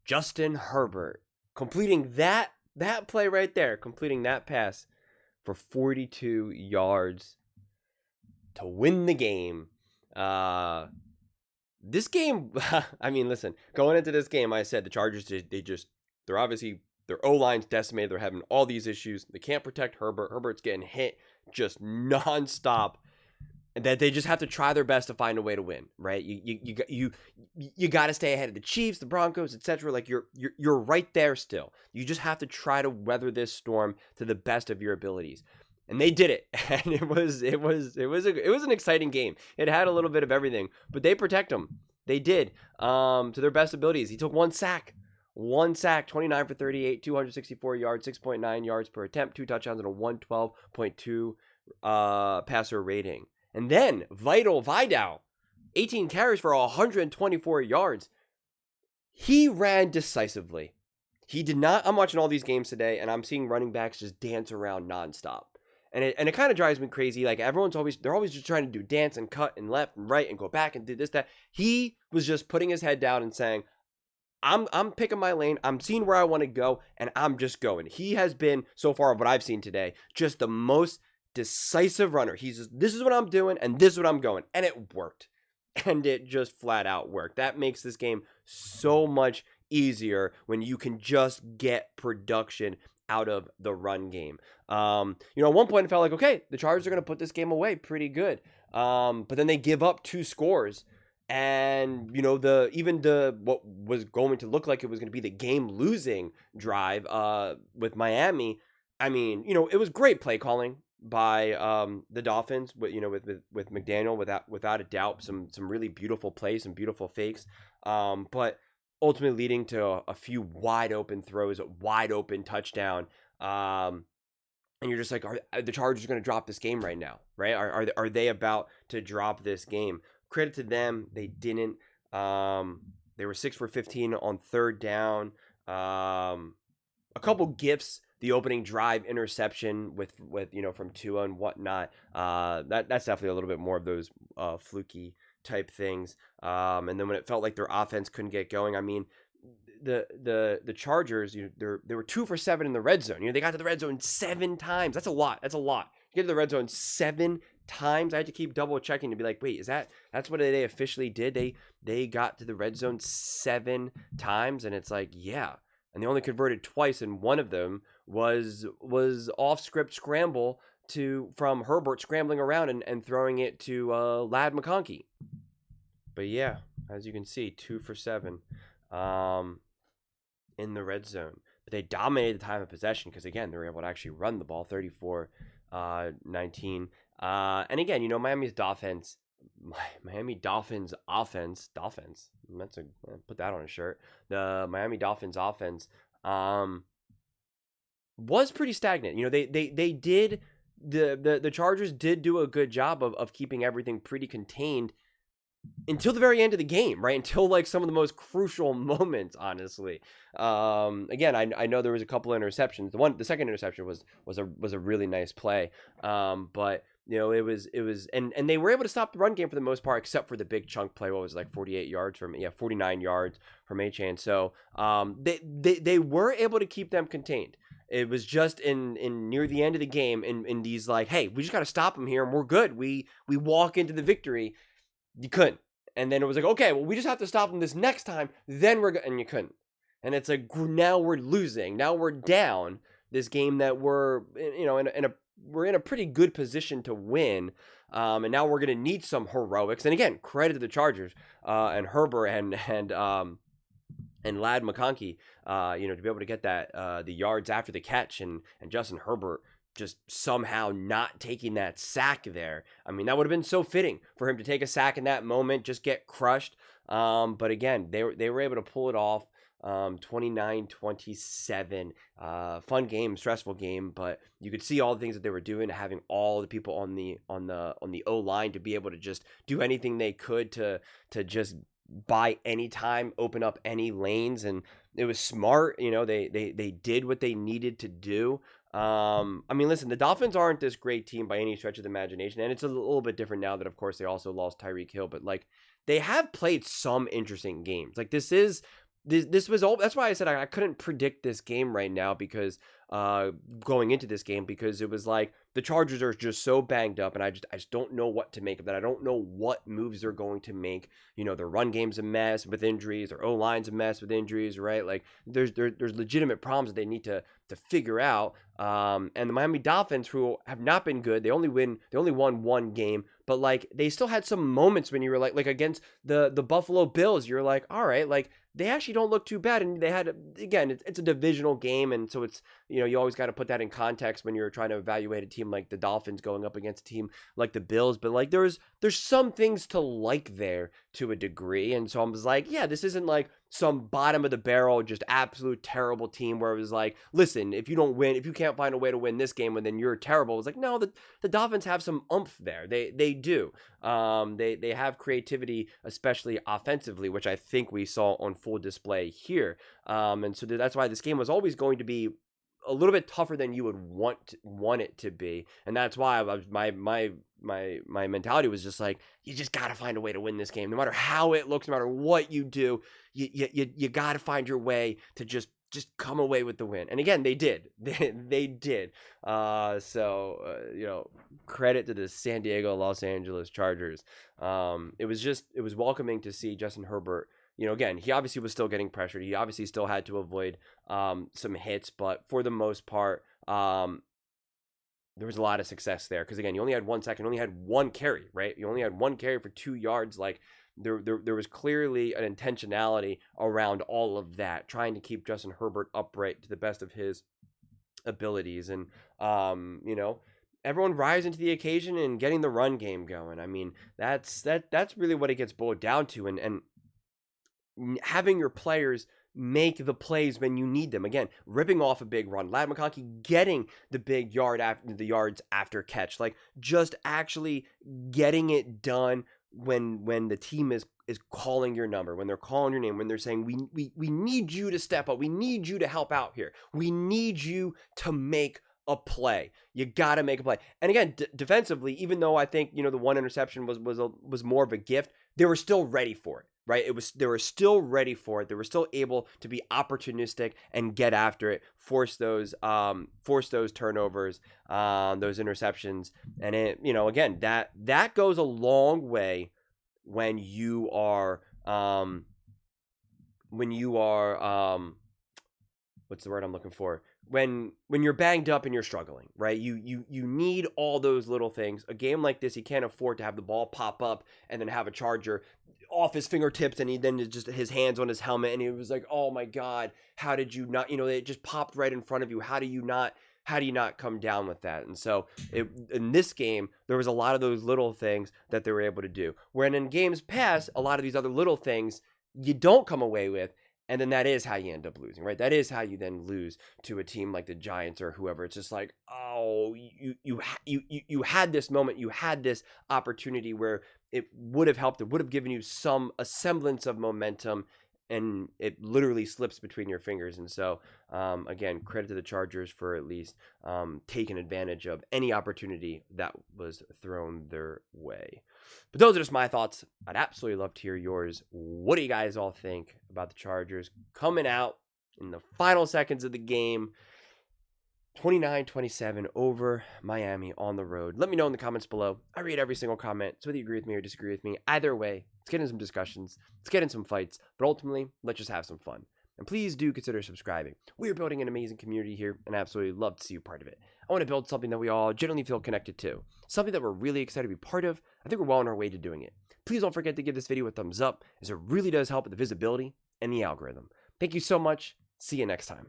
Justin Herbert completing that play right there, completing that pass for 42 yards to win the game. This game, I mean, listen, going into this game, I said the Chargers, they're obviously, their O-line's decimated. They're having all these issues. They can't protect Herbert. Herbert's getting hit just nonstop. And that they just have to try their best to find a way to win, right? You got to stay ahead of the Chiefs, the Broncos, etc. Like you're right there still. You just have to try to weather this storm to the best of your abilities. And they did it, and it was an exciting game. It had a little bit of everything, but they protect him. They did to their best abilities. He took one sack, 29 for 38, 264 yards, 6.9 yards per attempt, 2 touchdowns, and a 112.2 passer rating. And then Vidal, 18 carries for 124 yards. He ran decisively. He did not. I'm watching all these games today, and I'm seeing running backs just dance around nonstop. And it kind of drives me crazy. Like they're always just trying to do dance and cut and left and right and go back and do this, that. He was just putting his head down and saying, I'm picking my lane. I'm seeing where I want to go, and I'm just going. He has been, so far of what I've seen today, just the most decisive runner. This is what I'm doing, and this is what I'm going. And it worked. And it just flat out worked. That makes this game so much easier when you can just get production out of the run game. At one point it felt like, okay, the Chargers are going to put this game away pretty good. But then they give up 2 scores. And, what was going to look like it was going to be the game-losing drive with Miami, I mean, it was great play calling by the Dolphins, with McDaniel, without a doubt, some really beautiful plays, some beautiful fakes, but ultimately leading to a few wide open throws, a wide open touchdown, and you're just like, are the Chargers going to drop this game right now, right? Are they about to drop this game? Credit to them, they didn't. They were 6 for 15 on 3rd down. A couple gifts. The opening drive interception with from Tua and whatnot. That's definitely a little bit more of those fluky type things. And then when it felt like their offense couldn't get going, I mean, the Chargers, they were 2 for 7 in the red zone. They got to the red zone 7 times. That's a lot. You get to the red zone 7 times. I had to keep double checking to be like, wait, that's what they officially did? They got to the red zone 7 times, and it's like, yeah. And they only converted twice, and one of them was off script scramble from Herbert scrambling around and throwing it to Lad McConkey. But yeah, as you can see, 2 for 7 in the red zone. But they dominated the time of possession because, again, they were able to actually run the ball 34-19. And again, Miami Dolphins offense. That's put that on a shirt. The Miami Dolphins offense was pretty stagnant. They did the Chargers did do a good job of keeping everything pretty contained until the very end of the game, right? Until like some of the most crucial moments, honestly. Again, I know there was a couple of interceptions. The second interception was a really nice play. But it was and they were able to stop the run game for the most part, except for the big chunk play. What was it, like 49 yards from Achane. So they were able to keep them contained. It was just in near the end of the game in these like, hey, we just got to stop them here and we're good. We walk into the victory. You couldn't. And then it was like, okay, well, we just have to stop them this next time. Then we're and you couldn't. And it's like, now we're losing. Now we're down this game that we're we're in a pretty good position to win. And now we're going to need some heroics. And again, credit to the Chargers and Herbert and Lad McConkey, to be able to get that the yards after the catch and Justin Herbert just somehow not taking that sack there. I mean, that would have been so fitting for him to take a sack in that moment, just get crushed. But again, they were able to pull it off. 29-27, fun game, stressful game, but you could see all the things that they were doing, having all the people on the O line to be able to just do anything they could to just buy any time, open up any lanes, and it was smart. They did what they needed to do. I mean, listen, the Dolphins aren't this great team by any stretch of the imagination, and it's a little bit different now that, of course, they also lost Tyreek Hill, but like they have played some interesting games. Like this is this was all. That's why I said I couldn't predict this game right now, because going into this game, because it was like the Chargers are just so banged up, and I just don't know what to make of that. I don't know what moves they're going to make. Their run game's a mess with injuries, their O-line's a mess with injuries, right? Like there's legitimate problems that they need to figure out. And the Miami Dolphins, who have not been good, they only won one game, but like they still had some moments when you were like against the Buffalo Bills, you're like, all right, like they actually don't look too bad. And they had, again, it's a divisional game, and so it's, you always got to put that in context when you're trying to evaluate a team like the Dolphins going up against a team like the Bills. But like there's some things to like there to a degree, and so I was like, yeah, this isn't like some bottom of the barrel, just absolute terrible team where it was like, listen, if you don't win, if you can't find a way to win this game, then you're terrible. It was like, no, the Dolphins have some oomph there. They do. They have creativity, especially offensively, which I think we saw on full display here. And so that's why this game was always going to be a little bit tougher than you would want it to be, and that's why my mentality was just like, you just got to find a way to win this game, no matter how it looks, no matter what you do. You got to find your way to just come away with the win. And again, they did. They did. So credit to the San Diego Los Angeles Chargers. It was welcoming to see Justin Herbert. Again, he obviously was still getting pressured. He obviously still had to avoid some hits, but for the most part, there was a lot of success there. Because again, you only had 1 second, only had one carry, right? You only had one carry for 2 yards. Like there was clearly an intentionality around all of that, trying to keep Justin Herbert upright to the best of his abilities, and everyone rising to the occasion and getting the run game going. I mean, that's really what it gets boiled down to, and having your players make the plays when you need them. Again, ripping off a big run, Ladd McConkey getting the big yards after catch, like just actually getting it done when the team is calling your number, when they're calling your name, when they're saying, we need you to step up, we need you to help out here, we need you to make a play. You got to make a play. And again, defensively, even though I think the one interception was more of a gift, they were still ready for it. Right, they were still ready for it. They were still able to be opportunistic and get after it, force those turnovers, those interceptions, and it, again, that goes a long way when you are what's the word I'm looking for? When you're banged up and you're struggling, right? You need all those little things. A game like this, you can't afford to have the ball pop up and then have a Charger off his fingertips, and he then just his hands on his helmet, and he was like, oh my God, how did you not, it just popped right in front of you. How do you not come down with that? And so in this game, there was a lot of those little things that they were able to do. When in games past, a lot of these other little things you don't come away with, and then that is how you end up losing, right? That is how you then lose to a team like the Giants or whoever. It's just like, oh, you had this moment, you had this opportunity where it would have helped, it would have given you a semblance of momentum, and it literally slips between your fingers. And so, again, credit to the Chargers for at least taking advantage of any opportunity that was thrown their way. But those are just my thoughts. I'd absolutely love to hear yours. What do you guys all think about the Chargers coming out in the final seconds of the game, 29-27 over Miami on the road? Let me know in the comments below. I read every single comment, so whether you agree with me or disagree with me, either way, let's get in some discussions, let's get in some fights, but ultimately, let's just have some fun. And please do consider subscribing. We are building an amazing community here, and I absolutely love to see you part of it. I want to build something that we all genuinely feel connected to, something that we're really excited to be part of. I think we're well on our way to doing it. Please don't forget to give this video a thumbs up, as it really does help with the visibility and the algorithm. Thank you so much. See you next time.